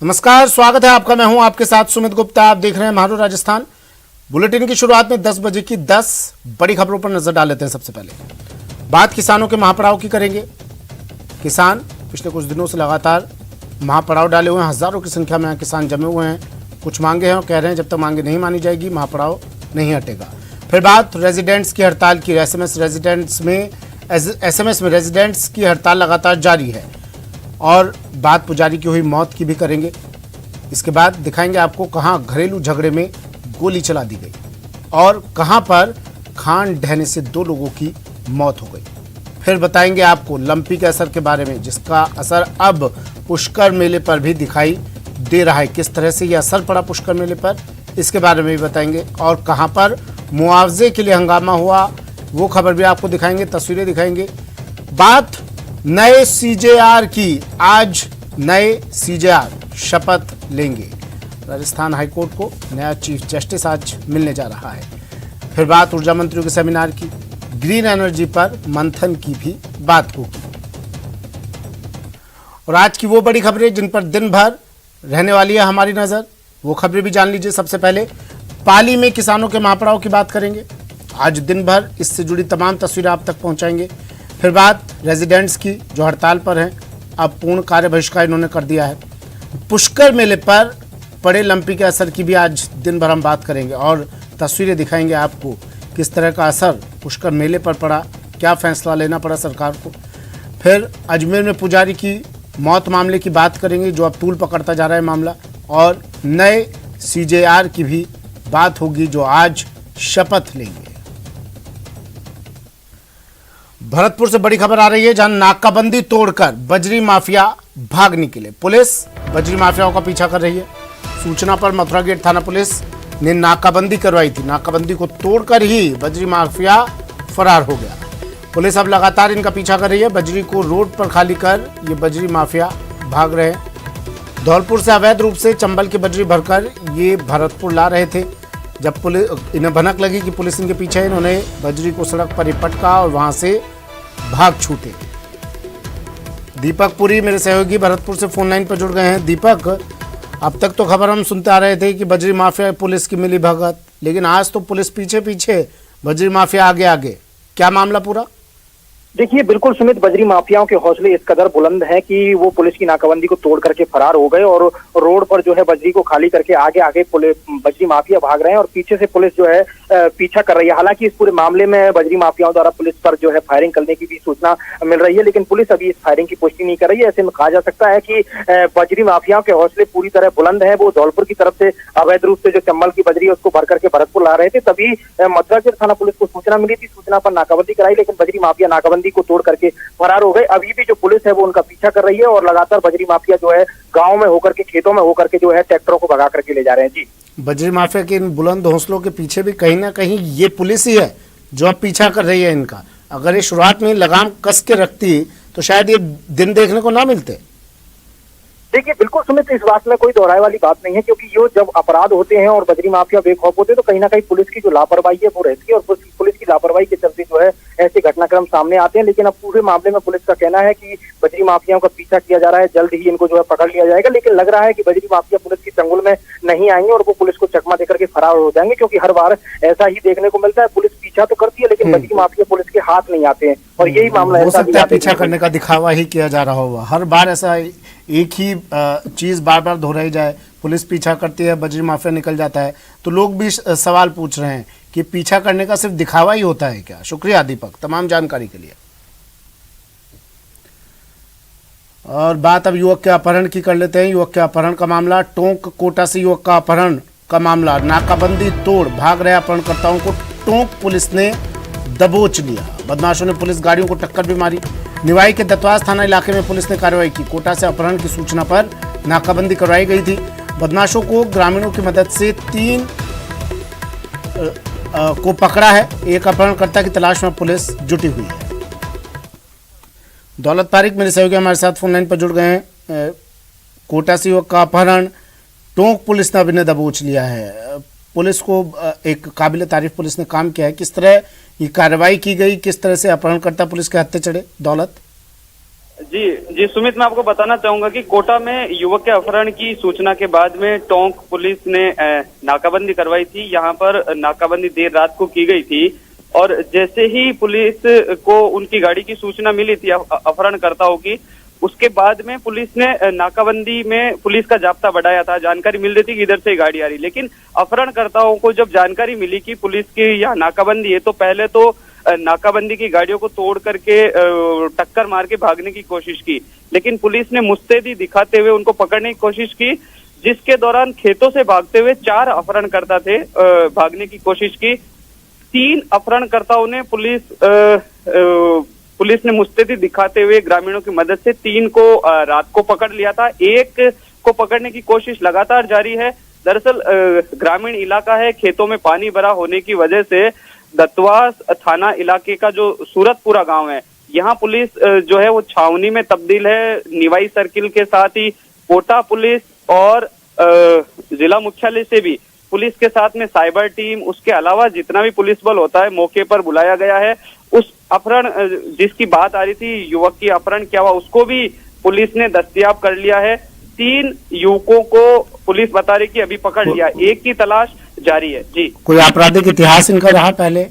नमस्कार, स्वागत है आपका। मैं हूं आपके साथ सुमित गुप्ता। आप देख रहे हैं महारो राजस्थान। बुलेटिन की शुरुआत में 10 बजे की 10 बड़ी खबरों पर नजर डाल लेते हैं। सबसे पहले बात किसानों के महापड़ाव की करेंगे। किसान पिछले कुछ दिनों से लगातार महापड़ाव डाले हुए हैं। हजारों की संख्या में किसान जमे हुए हैं। कुछ मांगे हैं और कह रहे हैं जब तक मांगे नहीं मानी जाएगी महापड़ाव नहीं हटेगा। फिर बात रेजिडेंट्स की हड़ताल की। एसएमएस में रेजिडेंट्स की हड़ताल लगातार जारी है। और बात पुजारी की हुई मौत की भी करेंगे। इसके बाद दिखाएंगे आपको कहां घरेलू झगड़े में गोली चला दी गई और कहां पर खान ढहने से 2 लोगों की मौत हो गई। फिर बताएंगे आपको लंपी के असर के बारे में, जिसका असर अब पुष्कर मेले पर भी दिखाई दे रहा है। किस तरह से यह असर पड़ा पुष्कर मेले पर, इसके बारे में भी बताएंगे। और कहां पर मुआवजे के लिए हंगामा हुआ वो खबर भी आपको दिखाएंगे, तस्वीरें दिखाएंगे। बात नए सीजेआर की। आज नए सीजेआर शपथ लेंगे। राजस्थान हाईकोर्ट को नया चीफ जस्टिस आज मिलने जा रहा है। फिर बात ऊर्जा मंत्रियों के सेमिनार की। ग्रीन एनर्जी पर मंथन की भी बात होगी। और आज की वो बड़ी खबरें जिन पर दिन भर रहने वाली है हमारी नजर, वो खबरें भी जान लीजिए। सबसे पहले पाली में किसानों के महापड़ाव की बात करेंगे। आज दिन भर इससे जुड़ी तमाम तस्वीरें आप तक पहुंचाएंगे। फिर बात रेजिडेंट्स की जो हड़ताल पर हैं, अब पूर्ण कार्य बहिष्कार इन्होंने कर दिया है। पुष्कर मेले पर पड़े लंपी के असर की भी आज दिन भर हम बात करेंगे और तस्वीरें दिखाएंगे आपको किस तरह का असर पुष्कर मेले पर पड़ा, क्या फैसला लेना पड़ा सरकार को। फिर अजमेर में पुजारी की मौत मामले की बात करेंगे, जो अब तूल पकड़ता जा रहा है मामला। और नए सीजेआर की भी बात होगी जो आज शपथ लेंगे। भरतपुर से बड़ी खबर आ रही है, जहां नाकाबंदी तोड़कर बजरी माफिया भाग निकले। पुलिस बजरी माफियाओं का पीछा कर रही है। सूचना पर मथुरा गेट थाना पुलिस ने नाकाबंदी करवाई थी। नाकाबंदी को तोड़कर ही बजरी माफिया फरार हो गया। पुलिस अब लगातार इनका पीछा कर रही है। बजरी को रोड पर खाली कर ये बजरी माफिया भाग रहे हैं। धौलपुर से अवैध रूप से चंबल की बजरी भरकर ये भरतपुर ला रहे थे। जब पुलिस इन्हें भनक लगी कि पुलिस इनके पीछे है, इन्होंने बजरी को सड़क पर ही पटका और वहां से भाग छूटे। दीपक पुरी मेरे सहयोगी भरतपुर से फोन लाइन पर जुड़ गए हैं। दीपक, अब तक तो खबर हम सुनते आ रहे थे कि बजरी माफिया पुलिस की मिली भगत, लेकिन आज तो पुलिस पीछे पीछे, बजरी माफिया आगे आगे, क्या मामला पूरा? देखिए, बिल्कुल सुमित, बजरी माफियाओं के हौसले इस कदर बुलंद हैं कि वो पुलिस की नाकाबंदी को तोड़ करके फरार हो गए और रोड पर जो है बजरी को खाली करके आगे आगे बजरी माफिया भाग रहे हैं और पीछे से पुलिस जो है पीछा कर रही है। हालांकि इस पूरे मामले में बजरी माफियाओं द्वारा पुलिस पर जो है फायरिंग करने की भी सूचना मिल रही है, लेकिन पुलिस अभी इस फायरिंग की पुष्टि नहीं कर रही है। ऐसे में कहा जा सकता है कि बजरी माफियाओं के हौसले पूरी तरह बुलंद है। वो धौलपुर की तरफ से अवैध रूप से जो चंबल की बजरी है उसको भर करके भरतपुर ला रहे थे, तभी मथुरा गेट थाना पुलिस को सूचना मिली थी। सूचना पर नाकाबंदी कराई, लेकिन बजरी माफिया नाकाबंदी को तोड़ करके फरार हो गए। अभी भी जो पुलिस है वो उनका पीछा कर रही है और लगातार बजरी माफिया जो है गांव में होकर के, खेतों में होकर के जो है ट्रैक्टरों को भगा करके ले जा रहे हैं। जी, बजरी माफिया के इन बुलंद हौसलों के पीछे भी कहीं ना कहीं ये पुलिस ही है जो अब पीछा कर रही है इनका। अगर ये शुरुआत में लगाम कस के रखती तो शायद ये दिन देखने को ना मिलते। देखिए, बिल्कुल सुमित, इस बात में कोई दोहराए वाली बात नहीं है, क्योंकि ये जब अपराध होते हैं और बजरी माफिया बेखौफ होते हैं तो कहीं ना कहीं पुलिस की जो लापरवाही है वो रहती है और पुलिस की लापरवाही के चलते जो है ऐसे घटनाक्रम सामने आते हैं। लेकिन अब पूरे मामले में पुलिस का कहना है कि बजरी माफियाओं का पीछा किया जा रहा है, जल्द ही इनको जो है पकड़ लिया जाएगा। लेकिन लग रहा है कि बजरी माफिया पुलिस की चंगुल में नहीं आएंगे और वो पुलिस को चकमा देकर के फरार हो जाएंगे, क्योंकि हर बार ऐसा ही देखने को मिलता है। पुलिस पीछा तो करती है लेकिन बजरी माफिया पुलिस के हाथ नहीं आते हैं और यही मामला हो सकता है पीछा करने का दिखावा ही किया जा रहा होगा। हर बार ऐसा एक ही चीज बार बार दोहराई जाए, पुलिस पीछा करती है, बजरी माफिया निकल जाता है, तो लोग भी सवाल पूछ रहे हैं कि पीछा करने का सिर्फ दिखावा ही होता है क्या? शुक्रिया दीपक तमाम जानकारी के लिए। और बात अब युवक के अपहरण की कर लेते हैं। युवक के अपहरण का मामला, टोंक कोटा से युवक का अपहरण का मामला। नाकाबंदी तोड़ भाग रहे अपहरणकर्ताओं को टोंक पुलिस ने दबोच लिया। बदमाशों ने पुलिस गाड़ियों को टक्कर भी मारी। निवाई के दत्तवास थाना इलाके में पुलिस ने कार्रवाई की। कोटा से अपहरण की सूचना पर नाकाबंदी करवाई गई थी। बदमाशों को ग्रामीणों की मदद से 3 को पकड़ा है। एक अपहरणकर्ता की तलाश में पुलिस जुटी हुई है। दौलत तारिक मेरे सहयोगी हमारे साथ फोन लाइन पर जुड़ गए हैं। कोटा से युवक का अपहरण टोंक पुलिस ने अभी दबोच लिया है। पुलिस को एक काबिल तारीफ पुलिस ने काम किया है। किस तरह ये कार्रवाई की गई, किस तरह से अपहरणकर्ता पुलिस के हत्थे चढ़े? दौलत, जी सुमित, मैं आपको बताना चाहूंगा कि कोटा में युवक के अपहरण की सूचना के बाद में टोंक पुलिस ने नाकाबंदी करवाई थी। यहाँ पर नाकाबंदी देर रात को की गई थी और जैसे ही पुलिस को उनकी गाड़ी की सूचना मिली थी अपहरणकर्ताओं की, उसके बाद में पुलिस ने नाकाबंदी में पुलिस का जाब्ता बढ़ाया था। जानकारी मिल रही थी कि इधर से गाड़ी आ रही, लेकिन अपहरणकर्ताओं को जब जानकारी मिली कि पुलिस की यहाँ नाकाबंदी है, तो पहले तो नाकाबंदी की गाड़ियों को तोड़ करके टक्कर मार के भागने की कोशिश की, लेकिन पुलिस ने मुस्तैदी दिखाते हुए उनको पकड़ने की कोशिश की, जिसके दौरान खेतों से भागते हुए 4 अपहरणकर्ता थे, भागने की कोशिश की। 3 अपहरणकर्ताओं ने पुलिस ने मुस्तैदी दिखाते हुए ग्रामीणों की मदद से 3 को रात को पकड़ लिया था। 1 को पकड़ने की कोशिश लगातार जारी है। दरअसल ग्रामीण इलाका है, खेतों में पानी भरा होने की वजह से दत्वास थाना इलाके का जो सूरतपुरा गांव है, यहाँ पुलिस जो है वो छावनी में तब्दील है। निवाई सर्किल के साथ ही कोटा पुलिस और जिला मुख्यालय से भी पुलिस के साथ में साइबर टीम, उसके अलावा जितना भी पुलिस बल होता है मौके पर बुलाया गया है। उस अपहरण जिसकी बात आ रही थी, युवक की अपहरण क्या हुआ, उसको भी पुलिस ने दस्तयाब कर लिया है। 3 युवकों को पुलिस बता रही कि अभी पकड़ लिया, 1 की तलाश जारी है। जी, कोई आपराधिक इतिहास इनका रहा पहले?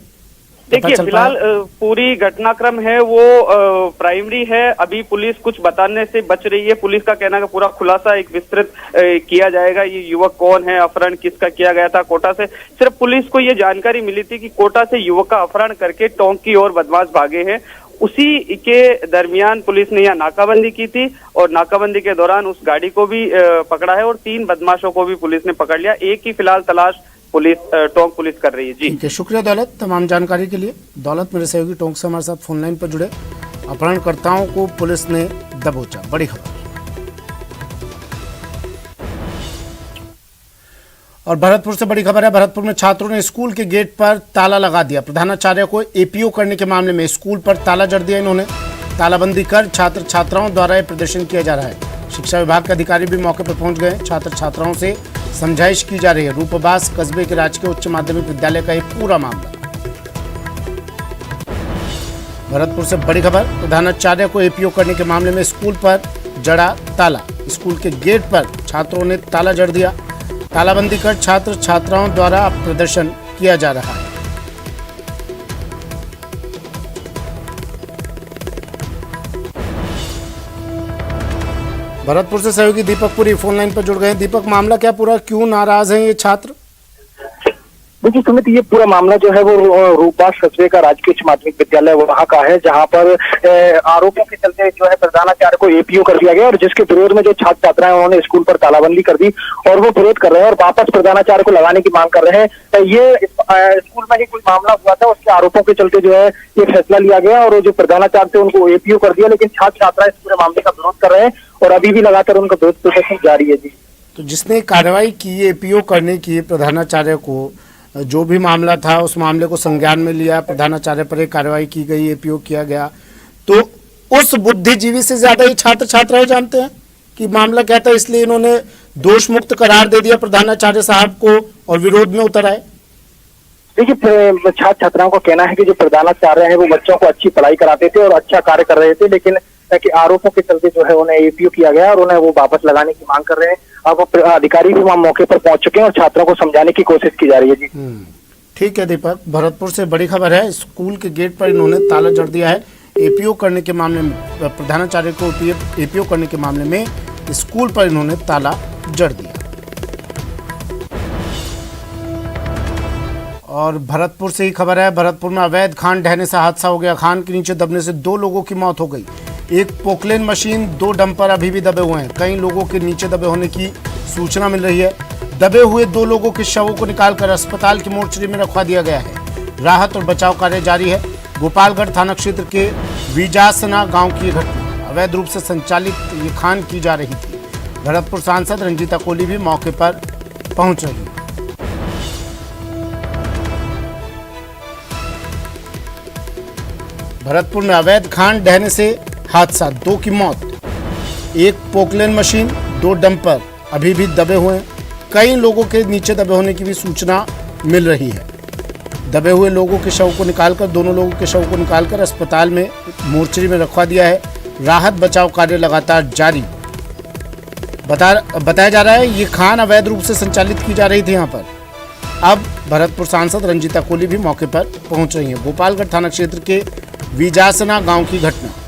देखिए फिलहाल पूरी घटनाक्रम है वो प्राइमरी है, अभी पुलिस कुछ बताने से बच रही है। पुलिस का कहना है कि पूरा खुलासा एक विस्तृत किया जाएगा। ये युवक कौन है, अपहरण किसका किया गया था कोटा से। सिर्फ पुलिस को ये जानकारी मिली थी कि कोटा से युवक का अपहरण करके टोंक की ओर बदमाश भागे हैं। उसी के दरमियान पुलिस ने यहाँ नाकाबंदी की थी और नाकाबंदी के दौरान उस गाड़ी को भी पकड़ा है और 3 बदमाशों को भी पुलिस ने पकड़ लिया। 1 की फिलहाल तलाश पुलिस टोंक पुलिस कर रही है। जी ठीक है, शुक्रिया दौलत तमाम जानकारी के लिए। दौलत मेरे सहयोगी टोंक से हमारे साथ फोन लाइन पर जुड़े। अपहरणकर्ताओं को पुलिस ने दबोचा, बड़ी खबर। और भरतपुर से बड़ी खबर है। भरतपुर में छात्रों ने स्कूल के गेट पर ताला लगा दिया। प्रधानाचार्य को एपीओ करने के मामले में स्कूल पर ताला जड़ दिया। इन्होंने तालाबंदी कर छात्र छात्राओं द्वारा यह प्रदर्शन किया जा रहा है। शिक्षा विभाग के अधिकारी भी मौके पर पहुंच गए। छात्र छात्राओं से समझाइश की जा रही है। रूपबास कस्बे के राजकीय उच्च माध्यमिक विद्यालय का यह पूरा मामला। भरतपुर से बड़ी खबर। प्रधानाचार्य को एपीओ करने के मामले में स्कूल पर जड़ा ताला। स्कूल के गेट पर छात्रों ने ताला जड़ दिया। तालाबंदी कर छात्र छात्राओं द्वारा प्रदर्शन किया जा रहा है। भरतपुर से सहयोगी दीपक पुरी फोन लाइन पर जुड़ गए हैं। दीपक, मामला क्या पूरा, क्यों नाराज हैं ये छात्र? देखिए सुमित, ये पूरा मामला जो है वो रूपबास कस्बे का राजकीय उच्च माध्यमिक विद्यालय वहां का है, जहां पर आरोपों के चलते जो है प्रधानाचार्य को एपीओ कर दिया गया और जिसके विरोध में जो छात्र छात्राएं उन्होंने स्कूल पर तालाबंदी कर दी और वो विरोध कर रहे हैं और वापस प्रधानाचार्य को लगाने की मांग कर रहे हैं। ये स्कूल में ही कोई मामला हुआ था, उसके आरोपों के चलते जो है ये फैसला लिया गया और जो प्रधानाचार्य थे उनको एपीओ कर दिया, लेकिन छात्र छात्राएं इस पूरे मामले का विरोध कर रहे हैं और अभी भी लगातार उनका विरोध प्रदर्शन जारी है। जी, तो जिसने कार्रवाई की एपीओ करने की प्रधानाचार्य को, जो भी मामला था उस मामले को संज्ञान में लिया, प्रधानाचार्य पर एक कार्रवाई की गई, एपीओ किया गया, तो उस बुद्धिजीवी से ज्यादा ही छात्र छात्राएं जानते हैं कि मामला क्या था, इसलिए इन्होंने दोष मुक्त करार दे दिया प्रधानाचार्य साहब को और विरोध में उतर आए। देखिए छात्र छात्राओं का कहना है कि जो प्रधानाचार्य हैं वो बच्चों को अच्छी पढ़ाई कराते थे और अच्छा कार्य कर रहे थे, लेकिन कि आरोपों के चलते जो है उन्हें एपीओ किया गया और उन्हें वो वापस लगाने की मांग कर रहे हैं। अब अधिकारी भी वहां मौके पर पहुंच चुके हैं और छात्रों को समझाने की कोशिश की जा रही है। जी ठीक है दीपक, भरतपुर से बड़ी खबर है। स्कूल के गेट पर इन्होंने ताला जड़ दिया है। एपीओ करने के मामले में, प्रधानाचार्य को एपीओ करने के मामले में स्कूल पर इन्होंने ताला जड़ दिया। और भरतपुर से ही खबर है। भरतपुर में अवैध खान ढहने से हादसा हो गया। खान के नीचे दबने से 2 लोगों की मौत हो गई। एक पोकलेन मशीन, 2 डंपर अभी भी दबे हुए हैं। कई लोगों के नीचे दबे होने की सूचना मिल रही है। दबे हुए 2 लोगों के शवों को निकालकर अस्पताल की मोर्चरी में रखवा दिया गया है। राहत और बचाव कार्य जारी है। गोपालगढ़ थाना क्षेत्र के विजासना गांव की घटना। अवैध रूप से संचालित ये खान की जा रही थी। भरतपुर सांसद रंजीता कोहली भी मौके पर पहुंच रही है। भरतपुर में अवैध खान ढहने से हादसा, 2 की मौत। एक पोकलेन मशीन, 2 डंपर अभी भी दबे हुए हैं। कई लोगों के नीचे दबे होने की भी सूचना मिल रही है। दबे हुए लोगों के शव को निकालकर, दोनों लोगों के शव को निकालकर अस्पताल में मोर्चरी में रखवा दिया है। राहत बचाव कार्य लगातार जारी। बताया जा रहा है ये खान अवैध रूप से संचालित की जा रही थी यहाँ पर। अब भरतपुर सांसद रंजीता कोली भी मौके पर पहुंच रही हैं। गोपालगढ़ थाना क्षेत्र के विजासना गांव की घटना।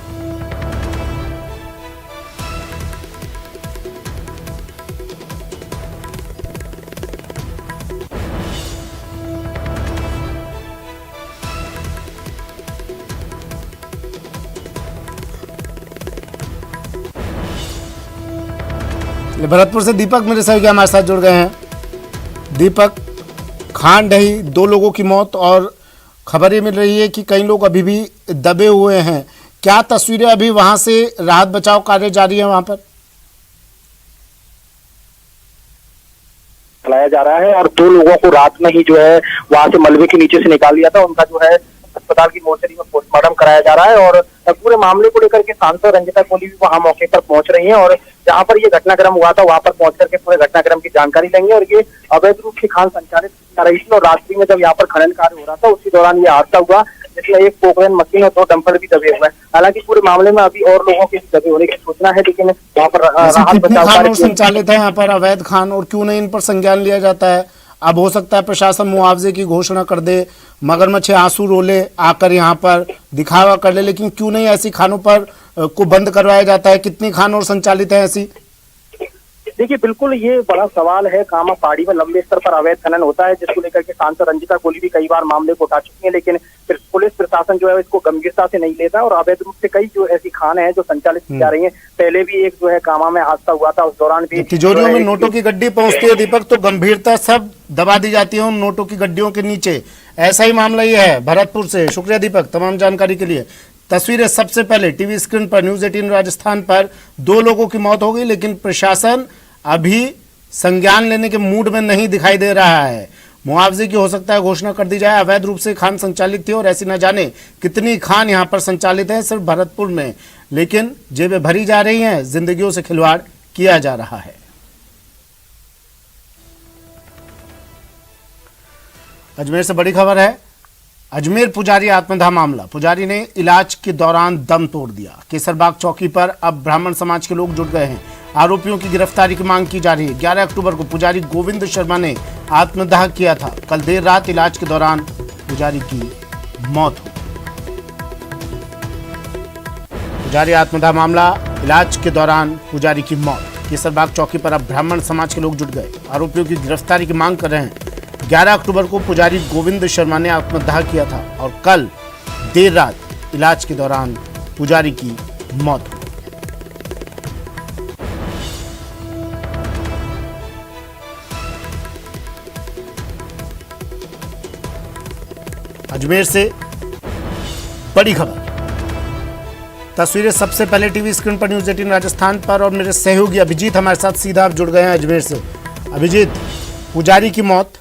भरतपुर से दीपक मेरे सहयोगी हमारे साथ जुड़ गए हैं। दीपक, खान ढही 2 लोगों की मौत और खबर ये मिल रही है कि कई लोग अभी भी दबे हुए हैं। क्या तस्वीरें अभी वहां से राहत बचाव कार्य जारी है वहां पर? चलाया जा रहा है और 2 लोगों को रात में ही जो है वहां से मलबे के नीचे से निकाल दिया था। उनका जो है अस्पताल की मोर्चरी में पोस्टमार्टम कराया जा रहा है और पूरे मामले को लेकर के सांसद रंजीता कोली भी वहां मौके पर पहुंच रही हैं और जहां पर ये घटनाक्रम हुआ था वहां पर पहुंच करके पूरे घटनाक्रम की जानकारी लेंगे। और ये अवैध रूप से खान संचालित की जा रही थी और रात्रि में जब यहाँ पर खनन कार्य हो रहा था उसी दौरान ये हादसा हुआ, जिसमें एक पोखरन मशीन और 2 डंपर भी दबे हुए हैं। हालांकि पूरे मामले में अभी और लोगों के दबे होने की सूचना है, लेकिन वहाँ पर राहत बचाव कार्य संचालित है यहाँ पर अवैध खान, और क्यों नहीं इन पर संज्ञान लिया जाता है? अब हो सकता है प्रशासन मुआवजे की घोषणा कर दे, मगरमच्छ आंसू रोले आकर यहाँ पर दिखावा कर ले, लेकिन क्यों नहीं ऐसी खानों पर को बंद करवाया जाता है? कितनी खान और संचालित है ऐसी? देखिए, बिल्कुल ये बड़ा सवाल है। कामा पहाड़ी में लंबे स्तर पर अवैध खनन होता है, जिसको लेकर के सांसद रंजीता कोली भी कई बार मामले को उठा चुकी है, लेकिन पुलिस प्रशासन जो है इसको गंभीरता से नहीं लेता और अवैध रूप से कई जो ऐसी खान है जो संचालित की जा रही है। पहले भी एक जो है कामा में हादसा हुआ था, उस दौरान भी तिजोरियों में नोटों की गड्डी पहुंचती है दीपक, तो गंभीरता सब दबा दी जाती है उन नोटों की गड्डियों के नीचे। ऐसा ही मामला ये है भरतपुर से। शुक्रिया दीपक तमाम जानकारी के लिए। तस्वीरें सबसे पहले टीवी स्क्रीन पर न्यूज 18 राजस्थान पर 2 लोगों की मौत हो गई, लेकिन प्रशासन अभी संज्ञान लेने के मूड में नहीं दिखाई दे रहा है। मुआवजे की हो सकता है घोषणा कर दी जाए। अवैध रूप से खान संचालित थी और ऐसी न जाने कितनी खान यहां पर संचालित है सिर्फ भरतपुर में, लेकिन जेबें भरी जा रही हैं, जिंदगियों से खिलवाड़ किया जा रहा है। अजमेर से बड़ी खबर है। अजमेर पुजारी आत्मदाह मामला। पुजारी ने इलाज के दौरान दम तोड़ दिया। केसरबाग चौकी पर अब ब्राह्मण समाज के लोग जुट गए हैं। आरोपियों की गिरफ्तारी की मांग की जा रही है। 11 अक्टूबर को पुजारी गोविंद शर्मा ने आत्मदाह किया था। कल देर रात इलाज के दौरान पुजारी की मौत हो गई। पुजारी आत्मदाह मामला, इलाज के दौरान पुजारी की मौत। केसरबाग चौकी पर अब ब्राह्मण समाज के लोग जुट गए, आरोपियों की गिरफ्तारी की मांग कर रहे हैं। 11 अक्टूबर को पुजारी गोविंद शर्मा ने आत्मदाह किया था और कल देर रात इलाज के दौरान पुजारी की मौत हो गई। अजमेर से बड़ी खबर। तस्वीरें सबसे पहले टीवी स्क्रीन पर न्यूज 18 राजस्थान पर, और मेरे सहयोगी अभिजीत हमारे साथ सीधा जुड़ गए हैं अजमेर से। अभिजीत, पुजारी की मौत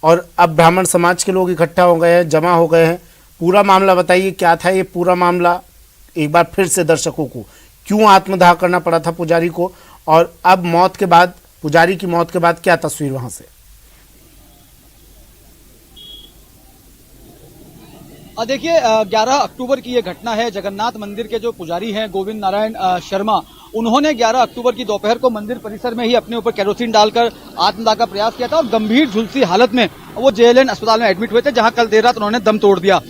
और अब ब्राह्मण समाज के लोग इकट्ठा हो गए हैं, जमा हो गए हैं, पूरा मामला बताइए, क्या था ये पूरा मामला? एक बार फिर से दर्शकों को, क्यों आत्मदाह करना पड़ा था पुजारी को, और अब मौत के बाद, पुजारी की मौत के बाद क्या तस्वीर वहां से? देखिए, 11 अक्टूबर की ये घटना है। जगन्नाथ मंदिर के जो पुजारी हैं गोविंद नारायण शर्मा, उन्होंने 11 अक्टूबर की दोपहर को मंदिर परिसर में ही अपने ऊपर केरोसिन डालकर आत्मदाह का प्रयास किया था और गंभीर झुलसी हालत में वो JLN अस्पताल में एडमिट हुए थे, जहां कल देर रात उन्होंने दम तोड़ दिया।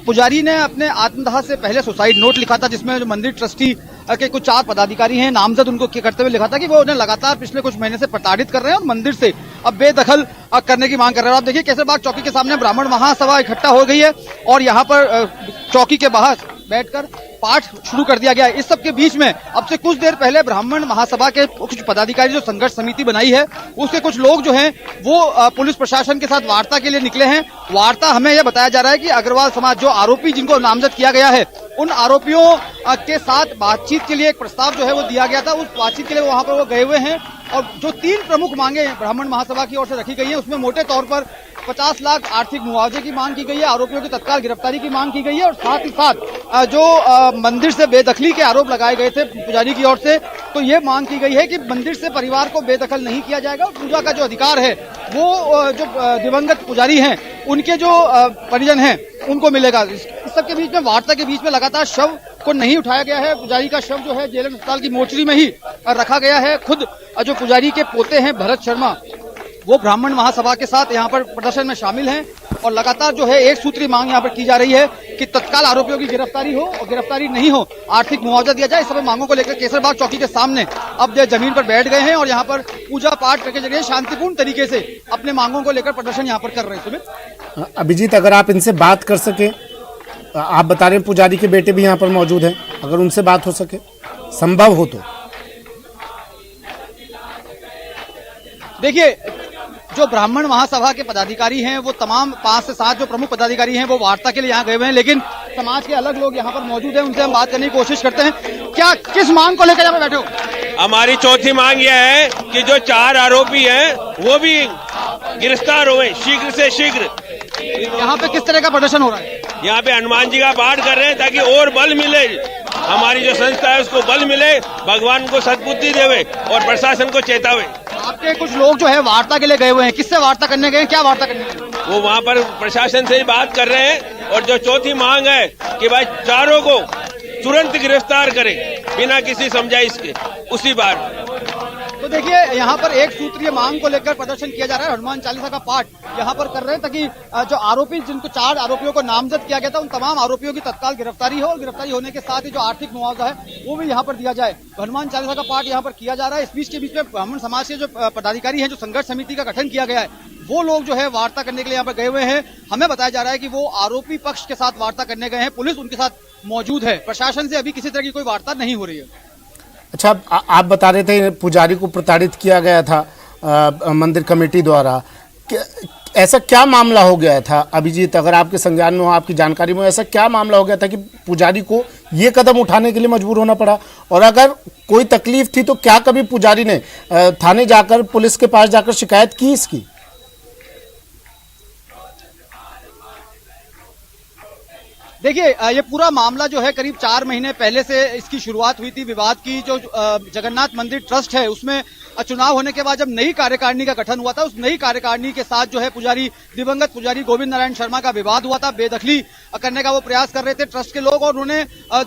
पुजारी ने अपने आत्मदाह से पहले सुसाइड नोट लिखा था, जिसमें जो मंदिर ट्रस्टी के कुछ 4 पदाधिकारी हैं नामजद उनको करते हुए लिखा था कि वो उन्हें लगातार पिछले कुछ महीने से प्रताड़ित कर रहे हैं और मंदिर से अब बेदखल करने की मांग कर रहे हैं। आप देखिए, केसरबाग चौकी के सामने ब्राह्मण महासभा इकट्ठा हो गई है और यहाँ पर चौकी के बाहर बैठकर पाठ शुरू कर दिया गया है। इस सब के बीच में अब से कुछ देर पहले ब्राह्मण महासभा के कुछ पदाधिकारी जो संघर्ष समिति बनाई है, उसके कुछ लोग जो हैं वो पुलिस प्रशासन के साथ वार्ता के लिए निकले हैं। वार्ता हमें यह बताया जा रहा है कि अग्रवाल समाज, जो आरोपी जिनको नामजद किया गया है, उन आरोपियों के साथ बातचीत के लिए एक प्रस्ताव जो है वो दिया गया था। उस बातचीत के लिए वहां पर वो गए हुए हैं और जो 3 प्रमुख मांगे ब्राह्मण महासभा की ओर से रखी गई है, उसमें मोटे तौर पर 50 लाख आर्थिक मुआवजे की मांग की गई है, आरोपियों की तत्काल गिरफ्तारी की मांग की गई है और साथ ही साथ जो मंदिर से बेदखली के आरोप लगाए गए थे पुजारी की ओर से, तो ये मांग की गई है कि मंदिर से परिवार को बेदखल नहीं किया जाएगा और पूजा का जो अधिकार है वो जो दिवंगत पुजारी हैं उनके जो परिजन हैं उनको मिलेगा। इस सब के बीच में, वार्ता के बीच में लगातार शव को नहीं उठाया गया है। पुजारी का शव जो है जेएलएन अस्पताल की मोर्चरी में ही रखा गया है। खुद जो पुजारी के पोते हैं भरत शर्मा, वो ब्राह्मण महासभा के साथ यहाँ पर प्रदर्शन में शामिल हैं और लगातार जो है एक सूत्री मांग यहाँ पर की जा रही है कि तत्काल आरोपियों की गिरफ्तारी हो और गिरफ्तारी नहीं हो आर्थिक मुआवजा दिया जाए। इस सब मांगों को लेकर केसरबाग चौकी के सामने अब जमीन पर बैठ गए हैं और यहाँ पर पूजा पाठ करके जरिए शांतिपूर्ण तरीके से अपने मांगों को लेकर प्रदर्शन यहाँ पर कर रहे हैं। सुमित, अभिजीत, अगर आप इनसे बात कर सके, आप बता रहे हैं पुजारी के बेटे भी यहाँ पर मौजूद हैं, अगर उनसे बात हो सके, संभव हो तो। देखिए, जो ब्राह्मण महासभा के पदाधिकारी हैं वो तमाम 5 से 7 जो प्रमुख पदाधिकारी हैं वो वार्ता के लिए यहाँ गए हुए हैं, लेकिन समाज के अलग लोग यहाँ पर मौजूद हैं, उनसे हम बात करने की कोशिश करते हैं। क्या किस मांग को लेकर यहाँ पर बैठे हो? हमारी चौथी मांग यह है कि जो 4 आरोपी हैं वो भी गिरफ्तार हुए शीघ्र से शीघ्र। यहाँ पे किस तरह का प्रदर्शन हो रहा है? यहाँ पे हनुमान जी का पाठ कर रहे हैं ताकि और बल मिले, हमारी जो संस्था है उसको बल मिले, भगवान को सद्बुद्धि देवे और प्रशासन को चेतावे। आपके कुछ लोग जो है वार्ता के लिए गए हुए हैं, किससे वार्ता करने गए हैं, क्या वार्ता करने गए? वो वहाँ पर प्रशासन से ही बात कर रहे हैं और जो चौथी मांग है कि भाई 4 को तुरंत गिरफ्तार करें बिना किसी समझाइश के उसी बार। तो देखिए, यहाँ पर एक सूत्रीय मांग को लेकर प्रदर्शन किया जा रहा है। हनुमान चालीसा का पाठ यहाँ पर कर रहे हैं ताकि जो आरोपी, जिनको 4 आरोपियों को नामजद किया गया था, उन तमाम आरोपियों की तत्काल गिरफ्तारी हो और गिरफ्तारी होने के साथ ही जो आर्थिक मुआवजा है वो भी यहाँ पर दिया जाए। हनुमान चालीसा का पाठ यहाँ पर किया जा रहा है। इस बीच के बीच में ब्राह्मण समाज के जो पदाधिकारी हैं, जो संघर्ष समिति का गठन किया गया है, वो लोग जो है वार्ता करने के लिए यहाँ पर गए हुए हैं। हमें बताया जा रहा है कि वो आरोपी पक्ष के साथ वार्ता करने गए हैं, पुलिस उनके साथ मौजूद है। प्रशासन से अभी किसी तरह की कोई वार्ता नहीं हो रही है। अच्छा, आप बता रहे थे पुजारी को प्रताड़ित किया गया था मंदिर कमेटी द्वारा, ऐसा क्या मामला हो गया था अभिजीत? अगर आपके संज्ञान में हो, आपकी जानकारी में हो, ऐसा क्या मामला हो गया था कि पुजारी को ये कदम उठाने के लिए मजबूर होना पड़ा? और अगर कोई तकलीफ थी तो क्या कभी पुजारी ने थाने जाकर, पुलिस के पास जाकर शिकायत की इसकी? देखिए, ये पूरा मामला जो है करीब 4 महीने पहले से इसकी शुरुआत हुई थी। विवाद की जो जगन्नाथ मंदिर ट्रस्ट है उसमें चुनाव होने के बाद जब नई कार्यकारिणी का गठन हुआ था, उस नई कार्यकारिणी के साथ जो है पुजारी, दिवंगत पुजारी गोविंद नारायण शर्मा का विवाद हुआ था। बेदखली करने का वो प्रयास कर रहे थे ट्रस्ट के लोग और उन्होंने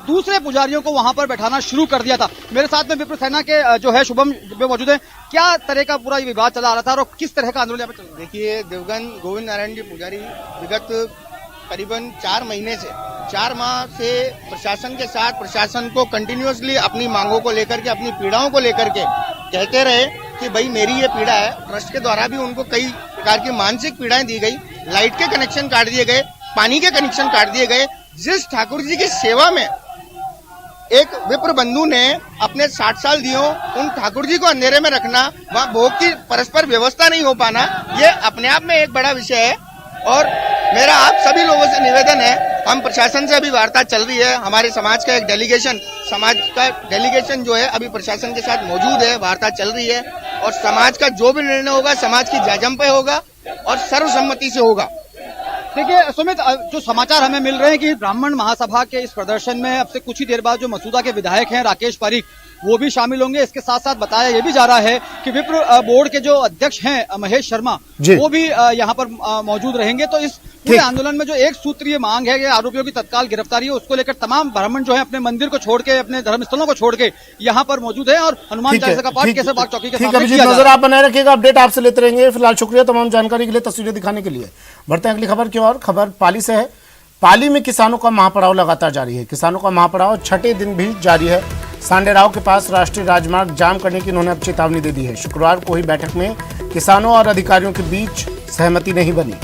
दूसरे पुजारियों को वहां पर बैठाना शुरू कर दिया था। मेरे साथ में विप्र सेना के जो है शुभम मौजूद है। क्या तरह का पूरा विवाद चला आ रहा था और किस तरह का आंदोलन यहाँ पे चल रहा है? देखिए, दिवंगत गोविंद नारायण जी पुजारी विगत करीबन 4 महीने से 4 माह से प्रशासन के साथ, प्रशासन को कंटिन्यूअसली अपनी मांगों को लेकर के, अपनी पीड़ाओं को लेकर के कहते रहे कि भाई मेरी ये पीड़ा है। ट्रस्ट के द्वारा भी उनको कई प्रकार की मानसिक पीड़ाएं दी गई, लाइट के कनेक्शन काट दिए गए, पानी के कनेक्शन काट दिए गए। जिस ठाकुर जी की सेवा में एक विप्र बंधु ने अपने 60 साल दियो, उन ठाकुर जी को अंधेरे में रखना, वहाँ भोग की परस्पर व्यवस्था नहीं हो पाना, ये अपने आप में एक बड़ा विषय है। और मेरा आप सभी लोगों से निवेदन है, हम प्रशासन से अभी वार्ता चल रही है, हमारे समाज का एक डेलीगेशन, समाज का डेलीगेशन जो है अभी प्रशासन के साथ मौजूद है, वार्ता चल रही है और समाज का जो भी निर्णय होगा समाज की जायजम पे होगा और सर्वसम्मति से होगा। देखिए सुमित, जो समाचार हमें मिल रहे हैं कि ब्राह्मण महासभा के इस प्रदर्शन में अब से कुछ ही देर बाद जो मसूदा के विधायक हैं राकेश पारीख, वो भी शामिल होंगे। इसके साथ साथ बताया ये भी जा रहा है कि विप्र बोर्ड के जो अध्यक्ष हैं महेश शर्मा, वो भी यहाँ पर मौजूद रहेंगे। तो इस पूरे आंदोलन में जो एक सूत्रीय मांग है कि आरोपियों की तत्काल गिरफ्तारी हो, उसको लेकर तमाम ब्राह्मण जो है अपने मंदिर को छोड़ के, अपने धर्मस्थलों को छोड़ के यहाँ पर मौजूद है और हनुमान चालीसा का पाठ केसरबाग चौकी के सामने किया जा रहा है। नजर आप बनाए रखिएगा, अपडेट आपसे लेते रहेंगे। फिलहाल शुक्रिया तमाम जानकारी के लिए, तस्वीरें दिखाने के लिए। बढ़ते हैं अगली खबर की ओर। खबर पाली से है। पाली में किसानों का महापड़ाव लगातार जारी है। किसानों का महापड़ाव छठे दिन भी जारी है। सांडेराव के पास राष्ट्रीय राजमार्ग जाम करने की इन्होंने अब चेतावनी दे दी है। शुक्रवार को हुई बैठक में किसानों और अधिकारियों के बीच सहमति नहीं बनी।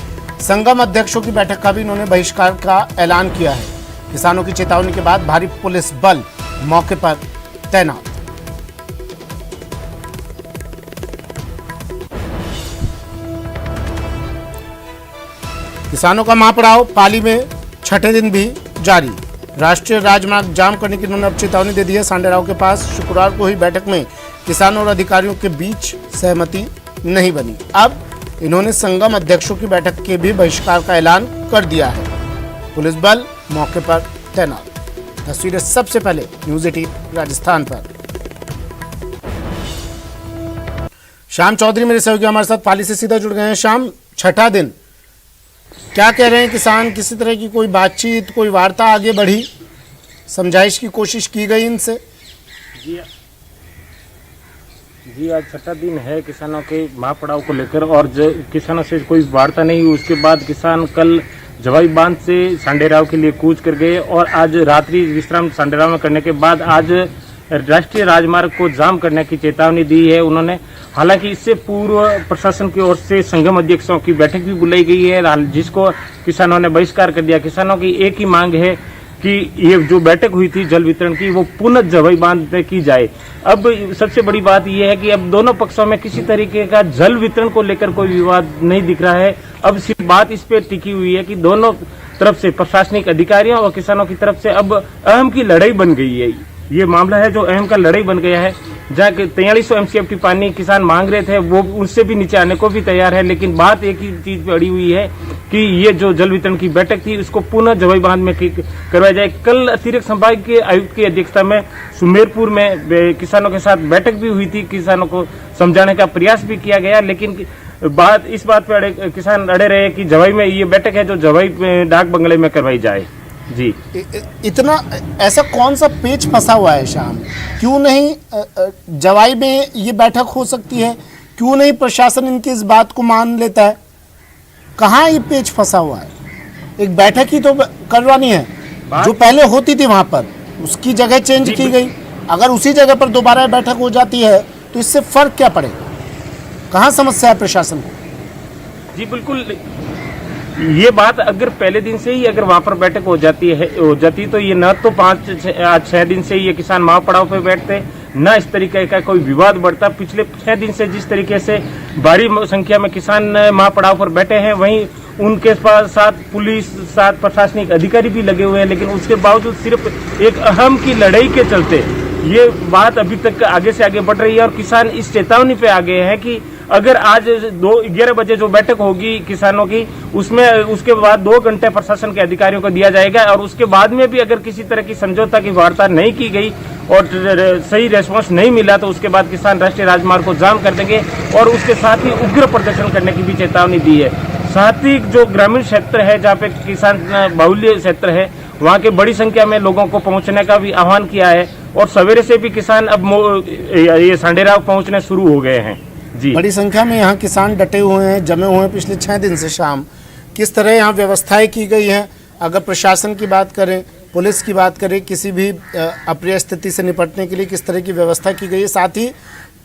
संगम अध्यक्षों की बैठक का भी इन्होंने बहिष्कार का ऐलान किया है। किसानों की चेतावनी के बाद भारी पुलिस बल मौके पर तैनात। किसानों का महापड़ाव पाली में छठे दिन भी जारी। राष्ट्रीय राजमार्ग जाम करने की इन्होंने अब चेतावनी दे दी है। सांडेराव के पास शुक्रवार को हुई बैठक में किसानों और अधिकारियों के बीच सहमति नहीं बनी। अब इन्होंने संगम अध्यक्षों की बैठक के भी बहिष्कार का ऐलान कर दिया है। पुलिस बल मौके पर तैनात। तस्वीरें सबसे पहले न्यूज़ 18 राजस्थान पर। श्याम चौधरी मेरे सहयोगी हमारे साथ पाली से सीधा जुड़ गए हैं। श्याम, छठा दिन, क्या कह रहे हैं किसान? किसी तरह की कोई बातचीत, कोई वार्ता आगे बढ़ी? समझाइश की कोशिश की गई इनसे? जी आज छठा दिन है किसानों के महापड़ाव को लेकर और किसानों से कोई वार्ता नहीं हुई। उसके बाद किसान कल जवाई बांध से सांडेराव के लिए कूच कर गए और आज रात्रि विश्राम सांडेराव में करने के बाद आज राष्ट्रीय राजमार्ग को जाम करने की चेतावनी दी है उन्होंने। हालांकि इससे पूर्व प्रशासन की ओर से संगम अध्यक्षों की बैठक भी बुलाई गई है, जिसको किसानों ने बहिष्कार कर दिया। किसानों की एक ही मांग है कि ये जो बैठक हुई थी जल वितरण की वो पुनः जवाई बांध पे की जाए। अब सबसे बड़ी बात यह है कि अब दोनों पक्षों में किसी तरीके का जल वितरण को लेकर कोई विवाद नहीं दिख रहा है। अब सिर्फ बात इस पे टिकी हुई है कि दोनों तरफ से प्रशासनिक अधिकारियों और किसानों की तरफ से अब अहम की लड़ाई बन गई है। ये मामला है जो अहम का लड़ाई बन गया है। जहाँ 4300 MCFT पानी किसान मांग रहे थे वो उससे भी नीचे आने को भी तैयार है, लेकिन बात एक ही चीज पे अड़ी हुई है कि ये जो जल वितरण की बैठक थी उसको पुनः जवाई बांध में करवाया जाए। कल अतिरिक्त संभागीय आयुक्त की अध्यक्षता में सुमेरपुर में किसानों के साथ बैठक भी हुई थी। किसानों को समझाने का प्रयास भी किया गया, लेकिन इस बात पे किसान अड़े रहे कि जवाई में ये बैठक है जो जवाई डाक बंगले में करवाई जाए। जी इतना ऐसा कौन सा पेच फंसा हुआ है शाम? क्यों नहीं जवाई में ये बैठक हो सकती है? क्यों नहीं प्रशासन इनकी इस बात को मान लेता है? कहाँ ये पेच फंसा हुआ है? एक बैठक ही तो करवानी है जो पहले होती थी वहां पर, उसकी जगह चेंज की गई। अगर उसी जगह पर दोबारा बैठक हो जाती है तो इससे फर्क क्या पड़ेगा? कहाँ समस्या है प्रशासन को? जी बिल्कुल, ये बात अगर पहले दिन से ही अगर वहां पर बैठक हो जाती तो ये न तो 5-6 दिन से ये किसान महापड़ाव पे बैठते, न इस तरीके का कोई विवाद बढ़ता। पिछले 6 दिन से जिस तरीके से भारी संख्या में किसान महापड़ाव पर बैठे हैं, वहीं उनके साथ पुलिस, साथ प्रशासनिक अधिकारी भी लगे हुए हैं, लेकिन उसके बावजूद सिर्फ एक अहम की लड़ाई के चलते ये बात अभी तक आगे से आगे बढ़ रही है। और किसान इस चेतावनी पे आ गए हैं कि अगर आज 11 बजे जो बैठक होगी किसानों की, उसमें उसके बाद 2 घंटे प्रशासन के अधिकारियों को दिया जाएगा और उसके बाद में भी अगर किसी तरह की समझौता की वार्ता नहीं की गई और सही रेस्पॉन्स नहीं मिला तो उसके बाद किसान राष्ट्रीय राजमार्ग को जाम कर देंगे और उसके साथ ही उग्र प्रदर्शन करने की भी चेतावनी दी है। साथ ही जो ग्रामीण क्षेत्र है जहाँ पे किसान बाहुल्य क्षेत्र है, वहाँ के बड़ी संख्या में लोगों को पहुँचने का भी आह्वान किया है और सवेरे से भी किसान अब ये सांडेराव पहुँचने शुरू हो गए हैं। जी बड़ी संख्या में यहाँ किसान डटे हुए हैं, जमे हुए हैं पिछले 6 दिन से। शाम किस तरह यहाँ व्यवस्थाएं की गई हैं? अगर प्रशासन की बात करें, पुलिस की बात करें, किसी भी अप्रिय स्थिति से निपटने के लिए किस तरह की व्यवस्था की गई है? साथ ही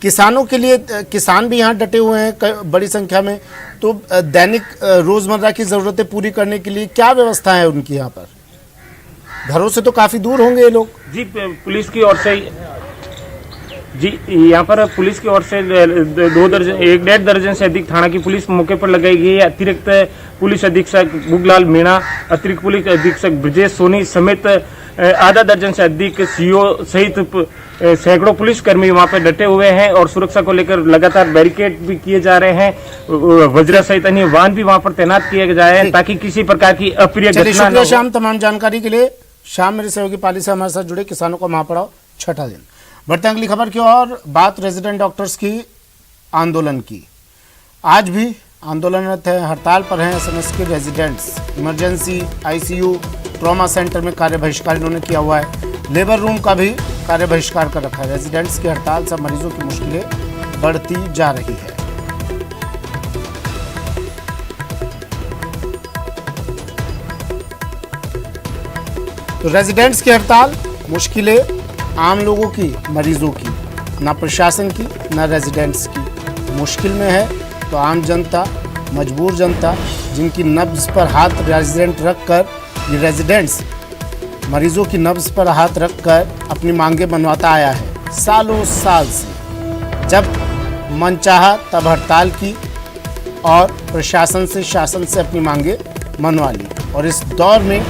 किसानों के लिए, किसान भी यहाँ डटे हुए हैं बड़ी संख्या में, तो दैनिक रोजमर्रा की ज़रूरतें पूरी करने के लिए क्या व्यवस्था है उनकी यहाँ पर? घरों से तो काफ़ी दूर होंगे ये लोग। जी पुलिस की ओर से यहाँ पर पुलिस की ओर से 1.5 दर्जन से अधिक थाना की पुलिस मौके पर लगाई गई है। अतिरिक्त पुलिस अधीक्षक भूगलाल मीणा, अतिरिक्त पुलिस अधीक्षक ब्रजेश सोनी समेत आधा दर्जन से अधिक सीओ सहित सैकड़ों पुलिसकर्मी वहां पर डटे हुए हैं और सुरक्षा को लेकर लगातार बैरिकेड भी किए जा रहे हैं। वज्रा सहित अन्य वाहन भी वहां पर तैनात किए जाए ताकि किसी प्रकार की अप्रिय घटना न हो। शाम तमाम जानकारी के लिए शाम मेरे सहयोगी पाली से हमारे साथ जुड़े। किसानों का महापड़ाव छठा दिन। बढ़ते हैं अगली खबर की और। बात रेजिडेंट डॉक्टर्स की आंदोलन की। आज भी आंदोलनरत है, हड़ताल पर हैं एसएमएस के residents. Emergency, ICU, trauma centre में कार्य बहिष्कार इन्होंने किया हुआ है। लेबर रूम का भी कार्य बहिष्कार कर रखा है। रेजिडेंट्स की हड़ताल से मरीजों की मुश्किलें बढ़ती जा रही है। तो रेजिडेंट्स की हड़ताल, मुश्किलें आम लोगों की, मरीजों की, ना प्रशासन की ना रेजिडेंट्स की। मुश्किल में है तो आम जनता, मजबूर जनता, जिनकी नब्ज पर हाथ रेजिडेंट रखकर, ये रेजिडेंट्स मरीजों की नब्ज पर हाथ रखकर अपनी मांगे मनवाता आया है सालों साल से। जब मन चाहा तब हड़ताल की और प्रशासन से, शासन से अपनी मांगे मनवा ली। और इस दौर में,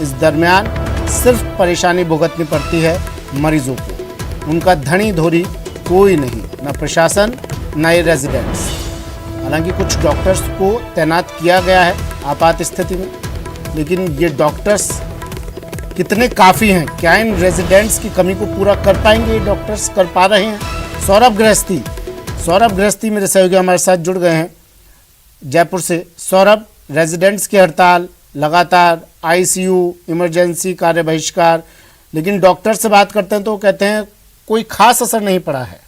इस दरमियान सिर्फ परेशानी भुगतनी पड़ती है मरीजों को। उनका धनी धोरी कोई नहीं, ना प्रशासन ना ये रेजिडेंट्स। हालांकि कुछ डॉक्टर्स को तैनात किया गया है आपात स्थिति में, लेकिन ये डॉक्टर्स कितने काफ़ी हैं? क्या इन रेजिडेंट्स की कमी को पूरा कर पाएंगे ये डॉक्टर्स? कर पा रहे हैं? सौरभ गृहस्थी मेरे सहयोगी हमारे साथ जुड़ गए हैं जयपुर से। सौरभ, रेजिडेंट्स की हड़ताल लगातार, आईसीयू, इमरजेंसी कार्य बहिष्कार, लेकिन डॉक्टर से बात करते हैं तो वो कहते हैं कोई खास असर नहीं पड़ा है।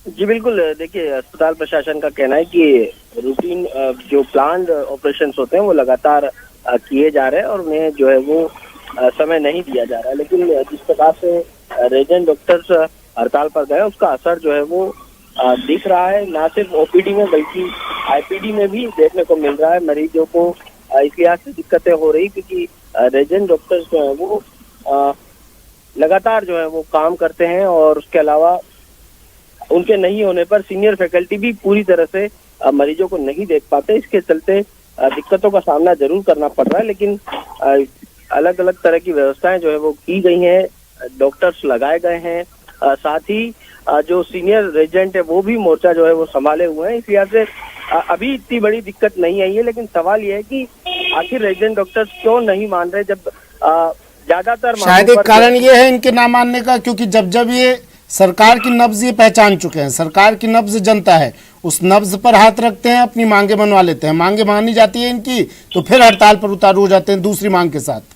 जी बिल्कुल, देखिए अस्पताल प्रशासन का कहना है कि रूटीन जो प्लान्ड ऑपरेशंस होते हैं वो लगातार किए जा रहे हैं और उन्हें जो है वो समय नहीं दिया जा रहा है। लेकिन जिस प्रकार से रेजिडेंट डॉक्टर्स हड़ताल पर गए उसका असर जो है वो दिख रहा है, ना सिर्फ ओपीडी में बल्कि आईपीडी में भी देखने को मिल रहा है। मरीजों को इस लिहाज से दिक्कतें हो रही क्योंकि रेजिडेंट डॉक्टर्स जो है वो लगातार जो है वो काम करते हैं और उसके अलावा उनके नहीं होने पर सीनियर फैकल्टी भी पूरी तरह से मरीजों को नहीं देख पाते। इसके चलते दिक्कतों का सामना जरूर करना पड़ रहा है, लेकिन अलग अलग तरह की व्यवस्थाएं जो है वो की गई हैं, डॉक्टर्स लगाए गए हैं, साथ ही जो सीनियर रेजिडेंट है वो भी मोर्चा जो है वो संभाले हुए हैं। इस लिहाज से अभी इतनी बड़ी दिक्कत नहीं आई है, लेकिन सवाल ये है कि आखिर रेजिडेंट डॉक्टर्स क्यों नहीं मान रहे, जब ज्यादातर शायद एक कारण ये है इनके ना मानने का, क्योंकि जब ये सरकार की नब्ज ये पहचान चुके हैं, सरकार की नब्ज जनता है, उस नब्ज पर हाथ रखते हैं, अपनी मांगे मनवा लेते हैं, मांगे मानी जाती है इनकी तो फिर हड़ताल पर उतारू हो जाते हैं दूसरी मांग के साथ।